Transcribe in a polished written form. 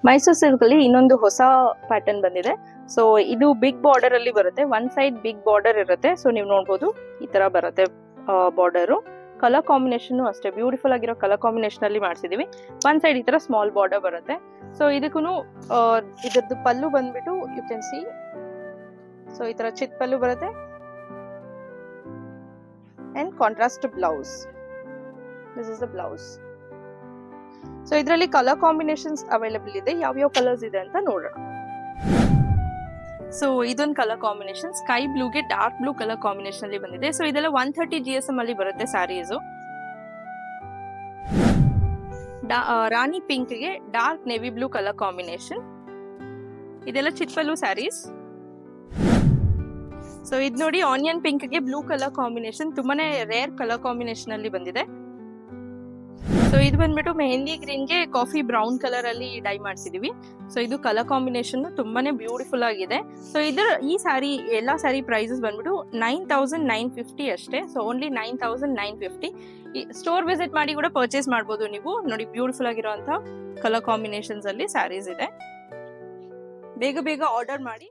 Mysuru silk ಅಲ್ಲಿ ಇನ್ನೊಂದು ಹೊಸ ಪ್ಯಾಟರ್ನ್ ಬಂದಿದೆ. ಸೊ ಇದು ಬಿಗ್ ಬಾರ್ಡರ್ ಅಲ್ಲಿ ಬರುತ್ತೆ. ಒನ್ ಸೈಡ್ ಬಿಗ್ ಬಾರ್ಡರ್ ಇರುತ್ತೆ. ಸೊ ನೀವು ನೋಡಬಹುದು ಈ ತರ ಬರುತ್ತೆ ಬಾರ್ಡರ್. ಕಲರ್ ಕಾಂಬಿನೇಷನ್ ಅಷ್ಟೇ ಬ್ಯೂಟಿಫುಲ್ ಆಗಿರೋ ಕಲರ್ ಕಾಂಬಿನೇಷನ್ ಅಲ್ಲಿ ಮಾಡಿಸಿದೀವಿ. ಒನ್ ಸೈಡ್ ಈ ತರ ಸ್ಮಾಲ್ ಬಾರ್ಡರ್ ಬರುತ್ತೆ. ಸೊ ಇದಕ್ಕೂ ಇದರದ್ದು ಪಲ್ಲು ಬಂದ್ಬಿಟ್ಟು ಯು ಕ್ಯಾನ್ ಸಿ. ಸೊ ಈ ತರ ಚಿತ್ ಪಲ್ಲು ಬರುತ್ತೆ and contrast blouse. This is the blouse. So ಇದರಲ್ಲಿ ಕಲರ್ ಕಾಂಬಿನೇಷನ್ಸ್ ಅವೈಲೇಬಲ್ ಇದೆ. ಯಾವ್ಯಾವ ಕಲರ್ಸ್ ಇದೆ ಅಂತ ನೋಡೋಣ. ಸೊ ಇದೊಂದು ಕಲರ್ ಕಾಂಬಿನೇಷನ್ ಸ್ಕೈ ಬ್ಲೂಗೆ ಡಾರ್ಕ್ ಬ್ಲೂ ಕಲರ್ ಕಾಂಬಿನೇಷನ್ ಅಲ್ಲಿ ಬಂದಿದೆ. ಸೊ ಇದೆಲ್ಲ 130 GSM ಅಲ್ಲಿ ಬರುತ್ತೆ ಸ್ಯಾರೀಸ್. ರಾಣಿ ಪಿಂಕ್ ಗೆ dark navy blue colour combination. ಇದೆಲ್ಲ ಚಿತ್ಪಲ್ಲು ಸ್ಯಾರೀಸ್. ಸೊ ಇದು ನೋಡಿ ಆನಿಯನ್ ಪಿಂಕ್ ಗೆ ಬ್ಲೂ ಕಲರ್ ಕಾಂಬಿನೇಷನ್, ತುಂಬಾನೇ ರೇರ್ ಕಲರ್ ಕಾಂಬಿನೇಷನ್ ಅಲ್ಲಿ ಬಂದಿದೆ. ಸೊ ಇದು ಬಂದ್ಬಿಟ್ಟು ಮೆಹಂದಿ ಗ್ರೀನ್ ಗೆ ಕಾಫಿ ಬ್ರೌನ್ ಕಲರ್ ಅಲ್ಲಿ ಡೈ ಮಾಡಿಸಿದೀವಿ. ಸೊ ಇದು ಕಲರ್ ಕಾಂಬಿನೇಷನ್ ತುಂಬಾನೇ ಬ್ಯೂಟಿಫುಲ್ ಆಗಿದೆ. ಸೊ ಇದರ ಈ ಸ್ಯಾರಿ ಎಲ್ಲಾ ಸ್ಯಾರಿ ಪ್ರೈಸಸ್ ಬಂದ್ಬಿಟ್ಟು 9,950 ಅಷ್ಟೇ. So only 9,950. ಸ್ಟೋರ್ ವಿಸಿಟ್ ಮಾಡಿ ಕೂಡ ಪರ್ಚೇಸ್ ಮಾಡಬಹುದು ನೀವು. ನೋಡಿ ಬ್ಯೂಟಿಫುಲ್ ಆಗಿರುವಂತಹ ಕಲರ್ ಕಾಂಬಿನೇಷನ್ಸ್ ಅಲ್ಲಿ ಸ್ಯಾರೀಸ್ ಇದೆ. ಬೇಗ ಬೇಗ ಆರ್ಡರ್ ಮಾಡಿ.